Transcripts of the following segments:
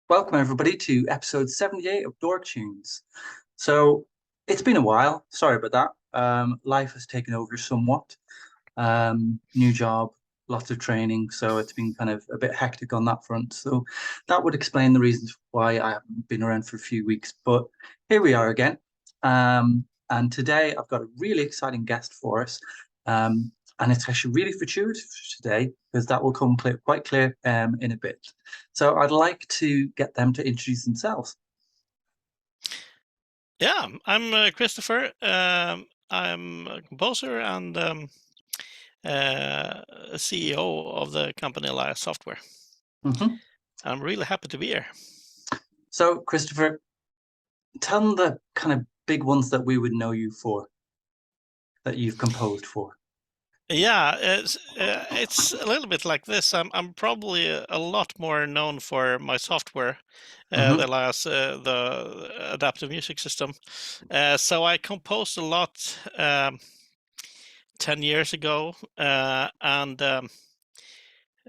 Welcome everybody to episode 78 of Dork Tunes. So it's been a while. Sorry about that. Life has taken over somewhat. New job, lots of training, so it's been kind of a bit hectic on that front. So that would explain the reasons why I haven't been around for a few weeks. But here we are again. And today I've got a really exciting guest for us. And it's actually really fortuitous today because that will come quite clear in a bit. So I'd like to get them to introduce themselves. Yeah, I'm Kristopher. I'm a composer and a CEO of the company Elias Software. Mhm. I'm really happy to be here. So, Kristopher, tell them the kind of big ones that we would know you for, that you've composed for. Yeah, it's a little bit like this. I'm probably a lot more known for my software, the Hmm. Elias, the adaptive music system. So I composed a lot 10 years ago, and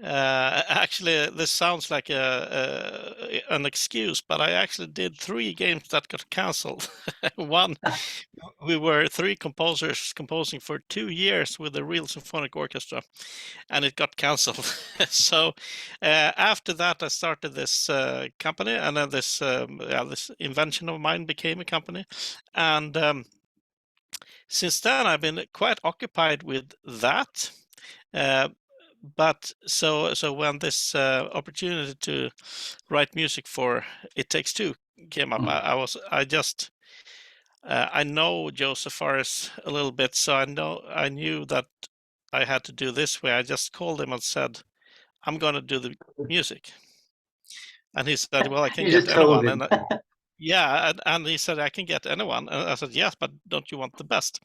actually, this sounds like an excuse, but I actually did 3 games that got canceled. One, we were 3 composers composing for 2 years with a real symphonic orchestra, and it got canceled. So after that, I started this company, and then this invention of mine became a company, and since then I've been quite occupied with that. Uh, but so when this opportunity to write music for It Takes Two came up, I know Joseph Fares a little bit, so I knew that I had to do this way. I just called him and said, "I'm going to do the music," and he said, "Well, I can You get just told anyone." him. Yeah, and he said, "I can get anyone." And I said, "Yes, but don't you want the best?"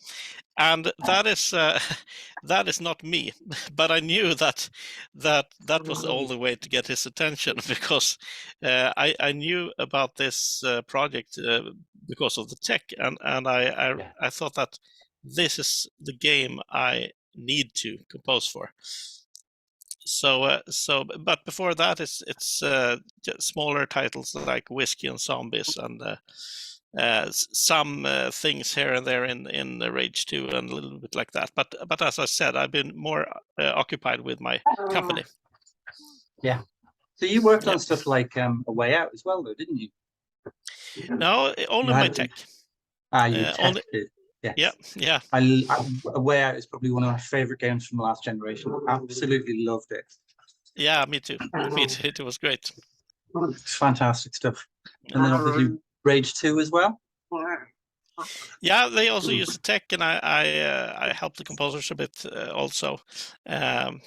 And that is that is not me, but I knew that was the only way to get his attention because I knew about this project because of the tech, and Yeah. I thought that this is the game I need to compose for. But before that, it's smaller titles like Whiskey and Zombies and some things here and there in the Rage 2 and a little bit like that. But as I said, I've been more occupied with my company. Yeah. So you worked Yeah. on stuff like A Way Out as well, though, didn't you? No, You only my had tech. you Only. tested. Yeah. Yes. Yeah. A Way Out is probably one of my favorite games from the last generation. Absolutely loved it. Yeah. Me too. Me too. It was great. It's fantastic stuff. And then obviously Rage 2 as well. Yeah, they also use the tech, and I help the composers a bit also. Um,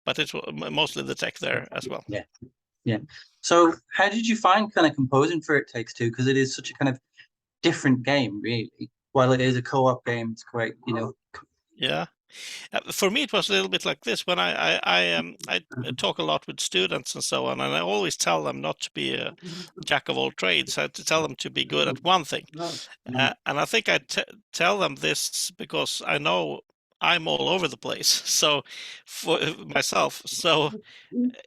but it's mostly the tech there as well. Yeah. Yeah. So how did you find kind of composing for It Takes Two? Because it is such a kind of different game, really. While it is a co-op game, it's quite, Yeah. For me, it was a little bit like this when I talk a lot with students and so on, and I always tell them not to be a jack of all trades. I have to tell them to be good at one thing, and I think tell them this because I know I'm all over the place. So for myself, so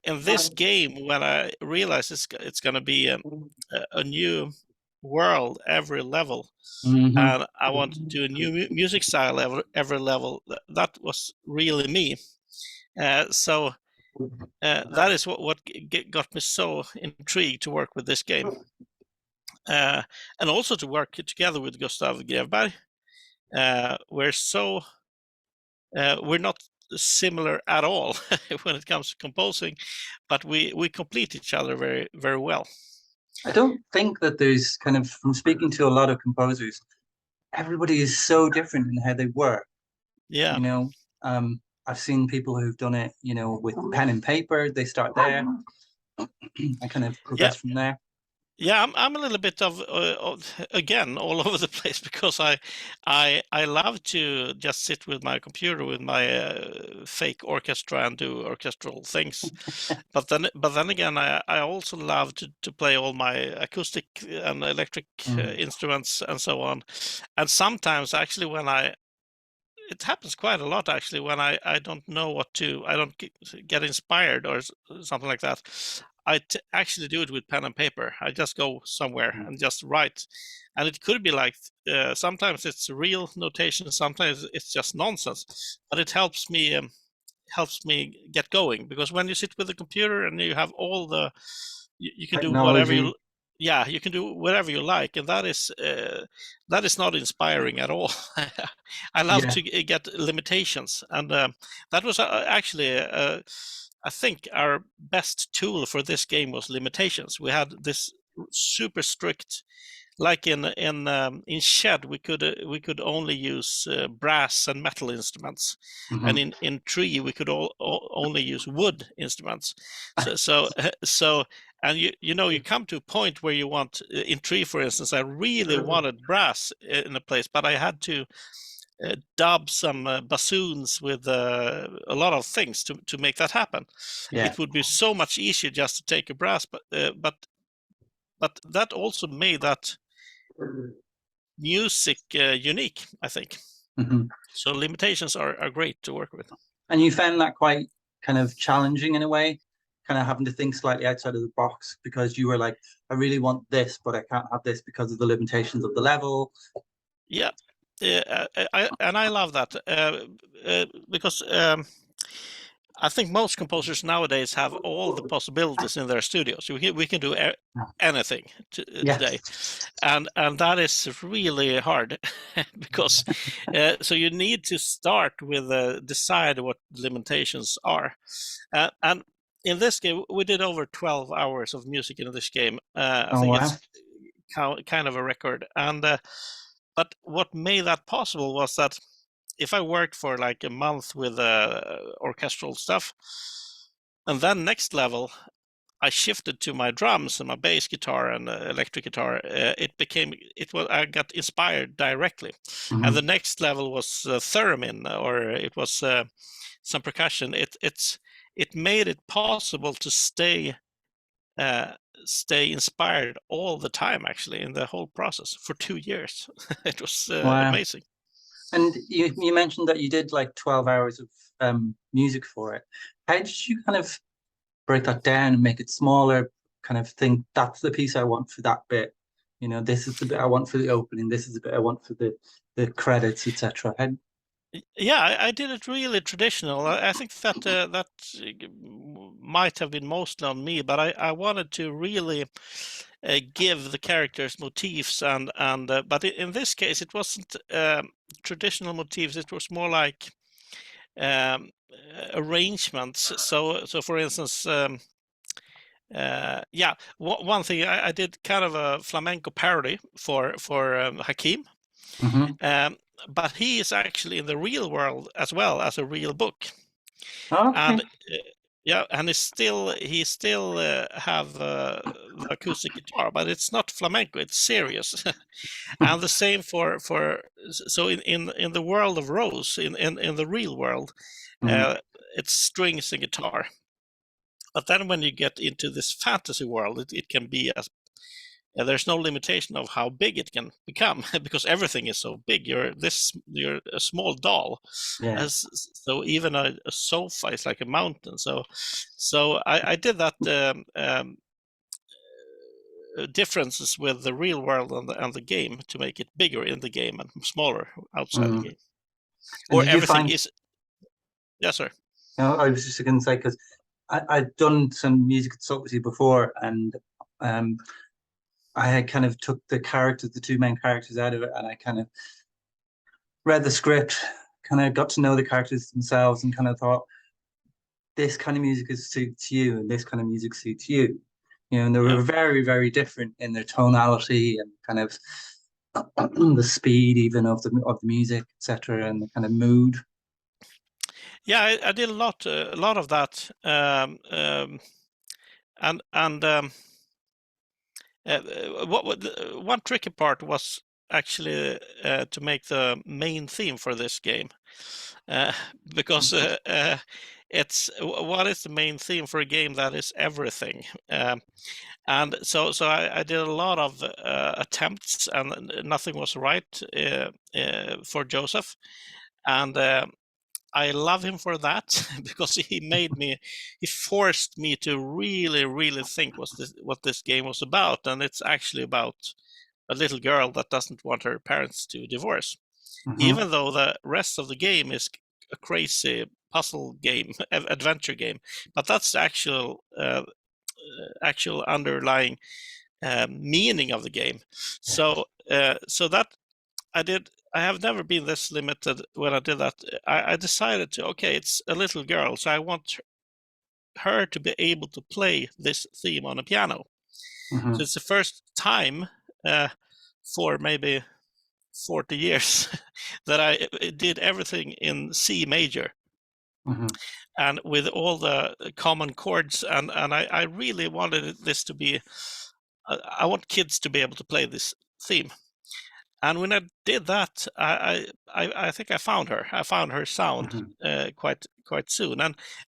in this game, when I realize it's going to be a new world every level, Mhm. and I want to do a new music style every level. That was really me. So that is what got me so intrigued to work with this game, and also to work together with Gustav Grevberg. We're not similar at all when it comes to composing, but we complete each other very very well. I don't think that there's kind of, from speaking to a lot of composers, everybody is so different in how they work. Yeah. You know, I've seen people who've done it, with pen and paper. They start there and kind of Yeah. progress from there. Yeah, I'm a little bit of again all over the place because I love to just sit with my computer with my fake orchestra and do orchestral things, but then again I also love to play all my acoustic and electric Mm. instruments and so on, and sometimes actually it happens quite a lot actually when I don't know what to I don't get inspired or something like that. actually do it with pen and paper. I just go somewhere Mhm. and just write, and it could be like sometimes it's real notation, sometimes it's just nonsense, but it helps me get going, because when you sit with a computer and you have all the you can do whatever Technology. you yeah, you can do whatever you like, and that is not inspiring at all. I love Yeah. to get limitations, and that was actually I think our best tool for this game was limitations. We had this super strict, like in Shed, we could only use brass and metal instruments, and Hmm. in Tree we could only use wood instruments. So and you know, you come to a point where you want in Tree, for instance, I really wanted brass in a place, but I had to dub some bassoons with a lot of things to make that happen. Yeah. It would be so much easier just to take a brass, but that also made that music unique, I think. Hmm. So limitations are great to work with. And you found that quite kind of challenging in a way, kind of having to think slightly outside of the box because you were like, I really want this, but I can't have this because of the limitations of the level. Yeah, I love that because I think most composers nowadays have all the possibilities in their studios. We can do anything today, Yes. and that is really hard because so you need to start with decide what limitations are, and in this game we did over 12 hours of music in this game. I Oh think wow. it's kind of a record, and but what made that possible was that if I worked for like a month with orchestral stuff, and then next level I shifted to my drums and my bass guitar and electric guitar, it was I got inspired directly, and the Hmm. next level was theremin, or it was some percussion. It made it possible to uh, stay inspired all the time, actually, in the whole process for 2 years. It was Wow. amazing. And you mentioned that you did like 12 hours of music for it. How did you kind of break that down and make it smaller, kind of think that's the piece I want for that bit? You know, this is the bit I want for the opening, this is the bit I want for the credits, etc. Yeah, I did it really traditional. I think that might have been mostly on me, but I wanted to really give the characters motifs, and but in this case it wasn't traditional motifs. It was more like arrangements. So for instance, yeah, one thing I did kind of a flamenco parody for Hakim. Hmm. Um, but he is actually in the real world as well as a real book, Okay. and yeah, and he still have the acoustic guitar, but it's not flamenco; it's serious. And the same so in the world of Rose, in the real world, Hmm. uh, it's strings and guitar. But then when you get into this fantasy world, it can be as there's no limitation of how big it can become because everything is so big. You're a small doll, Yeah. so even a sofa is like a mountain. So I did that differences with the real world and the game to make it bigger in the game and smaller outside the Mm. game. And Or did you everything find, is yes, sir. I was just going to say, because I'd done some music consultancy before, and um, I had kind of took the characters, the two main characters out of it, and I kind of read the script, kind of got to know the characters themselves, and kind of thought, this kind of music is suits you, and this kind of music suits you. You know, and they Yeah. were very, very different in their tonality and kind of the speed, even of the music, etc., and the kind of mood. Yeah, I did a lot of that, and one tricky part was actually to make the main theme for this game, uh, because what is the main theme for a game that is everything, and so I did a lot of attempts, and nothing was right for Joseph, and I love him for that because he forced me to really, really think what this game was about, and it's actually about a little girl that doesn't want her parents to divorce, Hmm. even though the rest of the game is a crazy puzzle game, adventure game. But that's the actual underlying meaning of the game. So, so that I did. I have never been this limited when I did that. I decided to, okay, it's a little girl, so I want her to be able to play this theme on a piano. Hmm. So it's the first time uh, for maybe 40 years that I did everything in C major Hmm. and with all the common chords. And I really wanted this to be, I want kids to be able to play this theme. And when I did that, I think I found her. I found her sound Hmm. quite soon.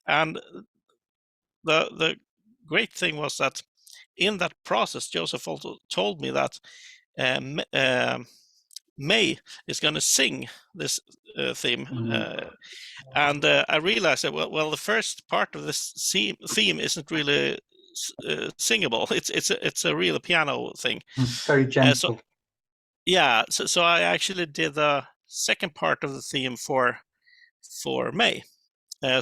And the great thing was that in that process, Joseph also told me that May is going to sing this theme, Hmm. and I realized that well, the first part of this theme isn't really singable. It's a real piano thing. Very So gentle. yeah, so I actually did the second part of the theme for May.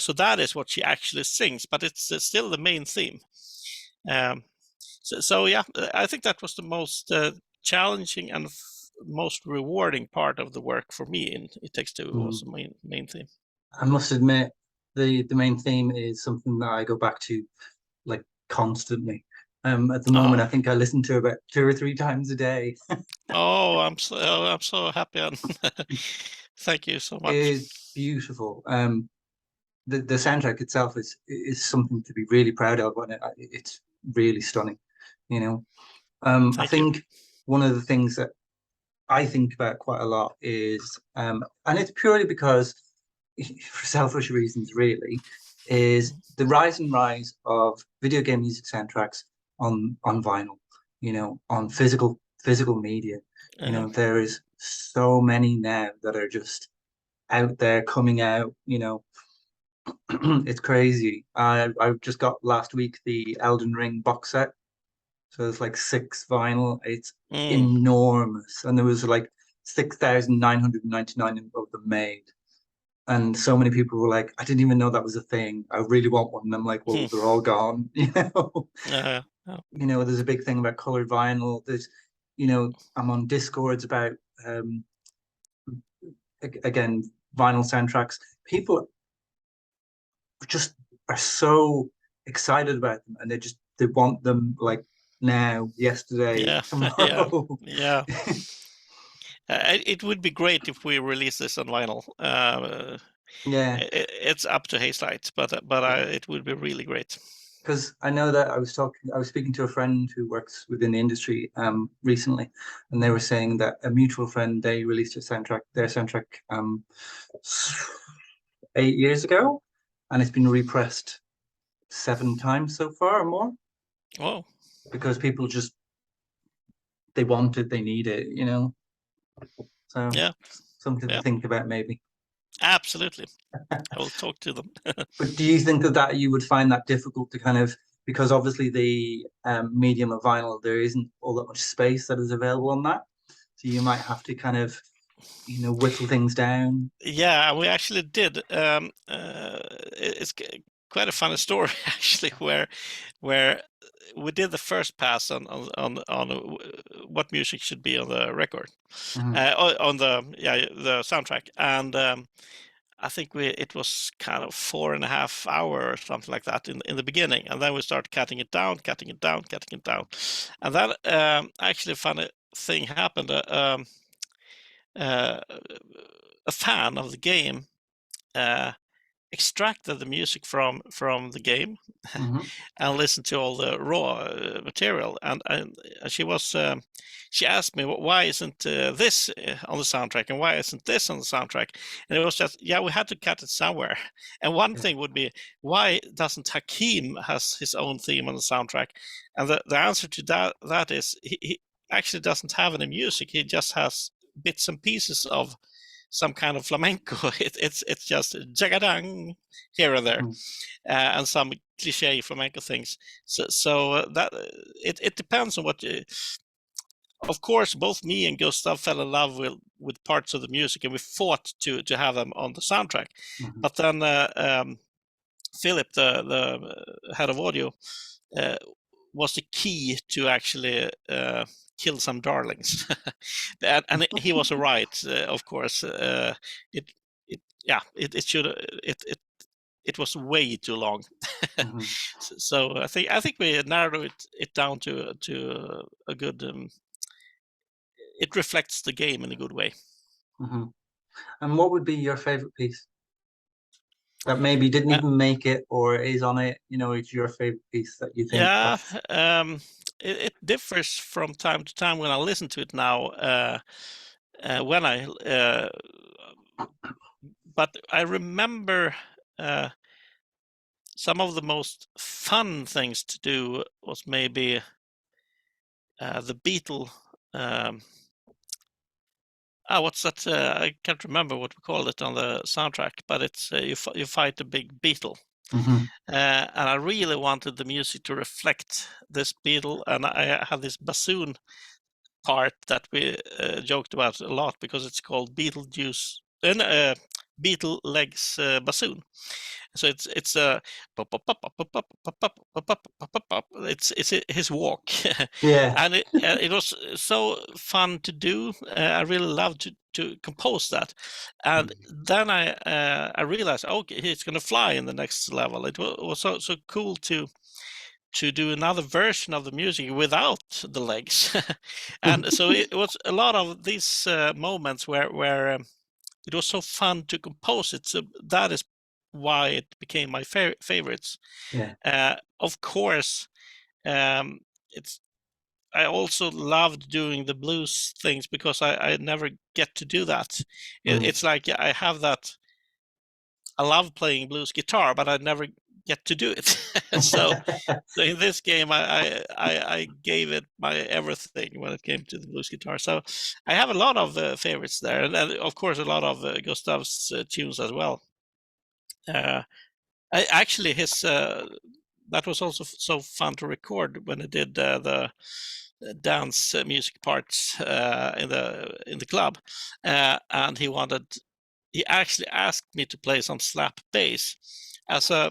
So that is what she actually sings, but it's still the main theme. Um, so yeah, I think that was the most challenging and most rewarding part of the work for me in It Takes Two was Mm. the main theme. I must admit, the main theme is something that I go back to like constantly. At the moment, Oh, I think I listen to about 2 or 3 times a day. I'm so happy and thank you so much. It's beautiful. The soundtrack itself is something to be really proud of, and it's really stunning. You know, I Thank you. think one of the things that I think about quite a lot is, and it's purely because, for selfish reasons, really, is the rise and rise of video game music soundtracks on vinyl. On physical media. Uh, There is so many now that are just out there coming out. It's crazy. I just got last week the Elden Ring box set. So there's like 6 vinyl. It's mm, enormous. And there was like 6,999 of them made. And so many people were like, I didn't even know that was a thing. I really want one. And I'm like, well, hmm, they're all gone. oh, There's a big thing about colored vinyl. I'm on Discords about um again, vinyl soundtracks. People just are so excited about them and they want them like now, yesterday, yeah, yeah, tomorrow. yeah. It would be great if we release this on vinyl. Yeah, It's up to Hazelight, but yeah. it would be really great. Because I know that I was speaking to a friend who works within the industry recently, and they were saying that a mutual friend, they released their soundtrack 8 years ago, and it's been repressed 7 times so far or more Oh, because people just they want it, they need it. So yeah, something to yeah, think about maybe. absolutely. I will talk to them. But do you think that you would find that difficult to kind of, because obviously the medium of vinyl, there isn't all that much space that is available on that. So you might have to kind of, whittle things down. Yeah, we actually did. It's quite a funny story actually, where we did the first pass on what music should be on the record, Hmm. on the soundtrack, and I think it was kind of 4.5 hours or something like that in the beginning, and then we start cutting it down, cutting it down, cutting it down, and then actually a funny thing happened. Uh, a fan of the game uh, extracted the music from the game Hmm. and listened to all the raw material. And she asked me, why isn't this on the soundtrack and why isn't this on the soundtrack? And it was just, yeah, we had to cut it somewhere. And one Yeah. thing would be, why doesn't Hakim has his own theme on the soundtrack? And the answer to that is he actually doesn't have any music. He just has bits and pieces of some kind of flamenco. It's just jagadang here and there, Hmm. and some cliche flamenco things. So that it depends on what you. Of course, both me and Gustav fell in love with parts of the music, and we fought to have them on the soundtrack. Hmm. But then Philip, the head of audio, uh, was the key to actually kill some darlings, and he was right, of course. It it yeah it should it was way too long. Hmm. So I think we narrowed it down to a good. It reflects the game in a good way. Hmm. And what would be your favorite piece that maybe didn't Uh, even make it or is on it? You know, it's your favorite piece that you think yeah, that's. it differs from time to time when I listen to it now. When I but I remember some of the most fun things to do was maybe the Beetle. Um, what's that? I can't remember what we call it on the soundtrack, but it's you fight a big beetle. Hmm. And I really wanted the music to reflect this beetle, and I had this bassoon part that we joked about a lot because it's called Beetlejuice, Beetle Legs bassoon. So it's a it's his walk, Yeah. and it was so fun to do. I really loved to compose that, and then I realized, okay, he's gonna fly in the next level. It was so cool to do another version of the music without the legs, and so it was a lot of these moments where it was so fun to compose it. So that is why it became my favorites. Yeah. Of course, um, it's. I also loved doing the blues things because I never get to do that. Mm. It's like I have that. I love playing blues guitar, but I never get to do it. So in this game, I gave it my everything when it came to the blues guitar. So I have a lot of favorites there, and of course a lot of Gustav's tunes as well. Uh, actually, his that was also so fun to record when he did the dance music parts in the club, and he actually asked me to play some slap bass. As a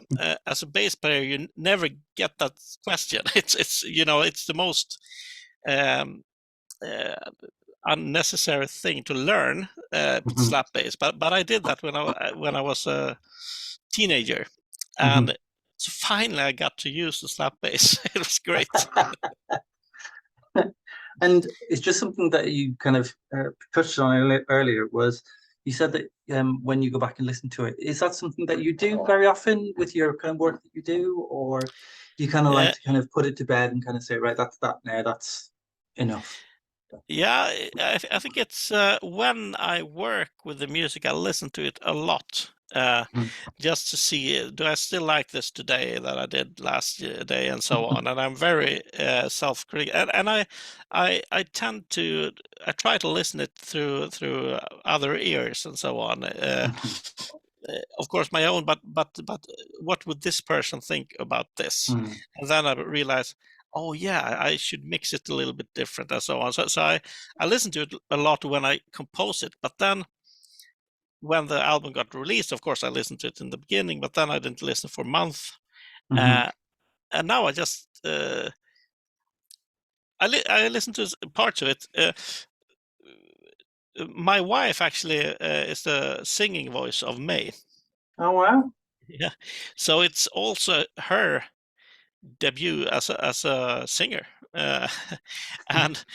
bass player, you never get that question. It's the most um, uh, unnecessary thing to learn Mhm. slap bass, but I did that when I was a teenager, Mhm. and so finally I got to use the slap bass. It was great. And it's just something that you kind of touched on earlier was you said that when you go back and listen to it, is that something that you do very often with your kind of work that you do, or do you kind of like Uh, to kind of put it to bed and kind of say, right, that's that now, that's enough. Yeah, I think it's when I work with the music, I listen to it a lot, Mhm. just to see do I still like this today that I did last day and so on. And I'm very self-critical, and I tend to I try to listen it through other ears and so on. Mhm. Of course, my own, but what would this person think about this? Mhm. And then I realize, oh yeah, I should mix it a little bit different and so on. So I listen to it a lot when I compose it, but then when the album got released, of course, I listened to it in the beginning, but then I didn't listen for a month, Mhm. uh, and now I just I listen to parts of it. My wife actually is the singing voice of May. Oh wow. Yeah, so it's also her debut as a singer, uh, and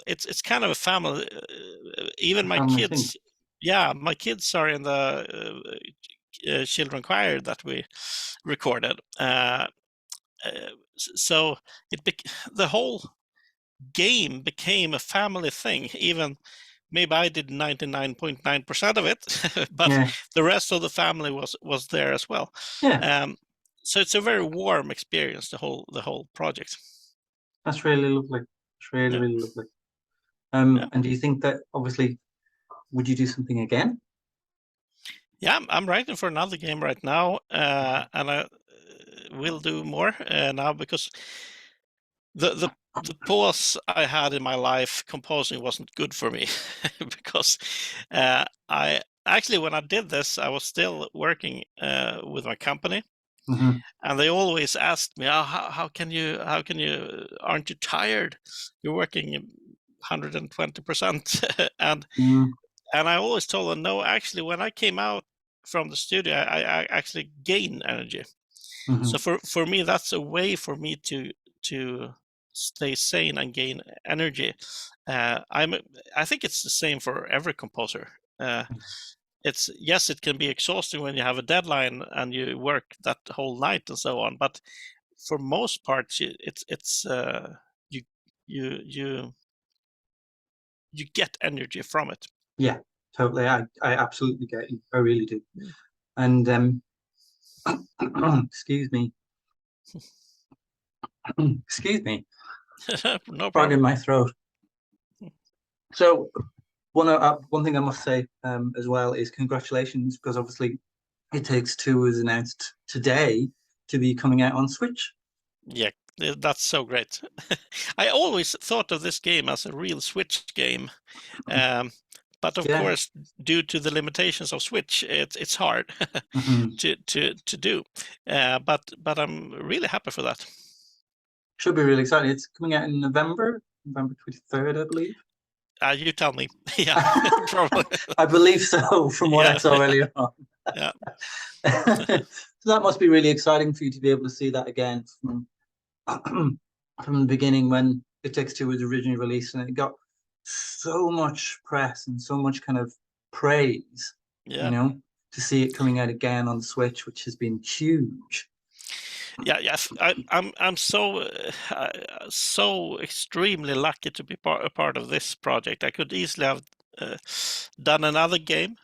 it's kind of a family. Even A my family thing. kids, yeah, my kids are in the children choir that we recorded. So the whole game became a family thing. Even maybe I did 99.9% of it, but Yeah. the rest of the family was there as well. Yeah. Um, so it's a very warm experience, the whole project. That's really lovely. It's really, Yeah, really lovely. yeah. And do you think that obviously would you do something again? Yeah, I'm writing for another game right now, and I will do more now because the pause I had in my life composing wasn't good for me because I actually, when I did this, I was still working with my company, Hmm. and they always asked me, "Oh, how can you aren't you tired? You're working 120%." and Mm. and I always told them, no, actually, when I came out from the studio, I actually gain energy. So Hmm. for me, that's a way for me to stay sane and gain energy. I think it's the same for every composer. It's yes, it can be exhausting when you have a deadline and you work that whole night and so on. But for most parts, it's you you you you get energy from it. Yeah, totally. I absolutely get you. I really do. Mm. And excuse me, excuse me, No frog in problem. my throat. So one thing I must say as well is congratulations, because obviously It Takes Two was announced today to be coming out on Switch. Yeah, that's so great. I always thought of this game as a real Switch game, um, but of Yeah. course, due to the limitations of Switch, it's hard Hmm. to do. But I'm really happy for that. Should be really exciting. It's coming out in November 23rd, I believe. You tell me. Yeah, probably. I believe so, from what I Yeah, saw earlier on. yeah, So that must be really exciting for you to be able to see that again from from the beginning when It Takes Two was originally released, and it got so much press and so much kind of praise, you yeah. know, to see it coming out again on the Switch, which has been huge. Yeah, yes, I'm so so extremely lucky to be a part of this project. I could easily have uh, done another game,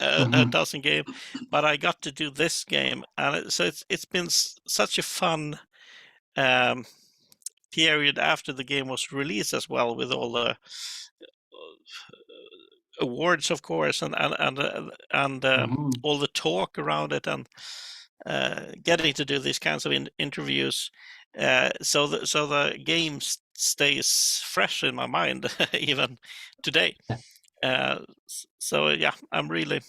a Hmm. dozen game, but I got to do this game, and so it's been such a fun um, period after the game was released as well, with all the awards, of course, and Hmm. all the talk around it, and getting to do these kinds of interviews. So the game stays fresh in my mind even today. So yeah, I'm really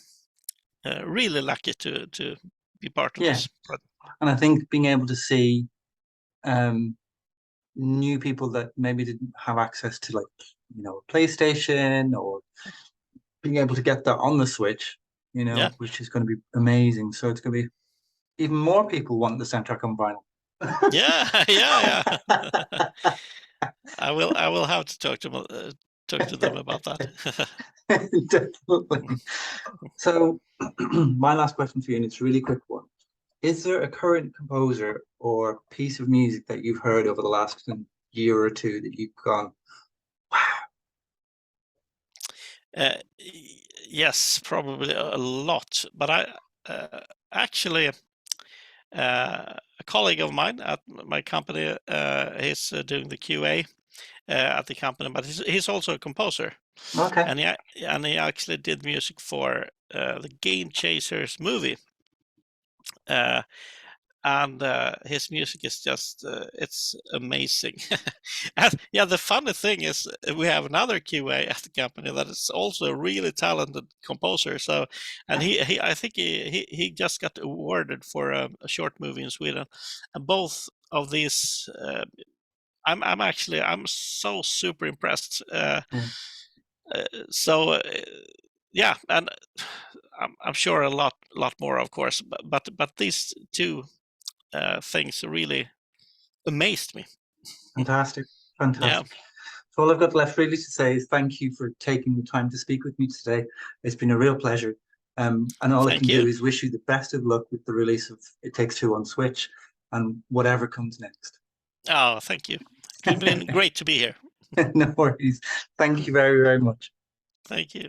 lucky to be part of Yeah, this. and I think being able to see um, new people that maybe didn't have access to, like, PlayStation, or being able to get that on the Switch, Yeah, which is going to be amazing. So it's going to be even more people want the soundtrack on vinyl. yeah, yeah, yeah. I will have to talk to them about that. Definitely. So, my last question for you, and it's a really quick one. Is there a current composer or piece of music that you've heard over the last year or two that you've gone, wow? Yes, probably a lot. But I actually, a colleague of mine at my company, he's doing the QA at the company, but he's also a composer, Okay. and he actually did music for the Game Chasers movie. Uh, and his music is just it's amazing. And yeah, the funny thing is we have another QA at the company that is also a really talented composer. So, and he I think he just got awarded for a short movie in Sweden, and both of these I'm so super impressed. Yeah. So yeah, and I'm sure a lot more, of course, but these two things really amazed me. Fantastic. Yeah, Fantastic. So all I've got left really to say is thank you for taking the time to speak with me today. It's been a real pleasure. And all I can thank do you. is wish you the best of luck with the release of It Takes Two on Switch and whatever comes next. Oh, thank you. It's been great to be here. No worries. Thank you very, very much. Thank you.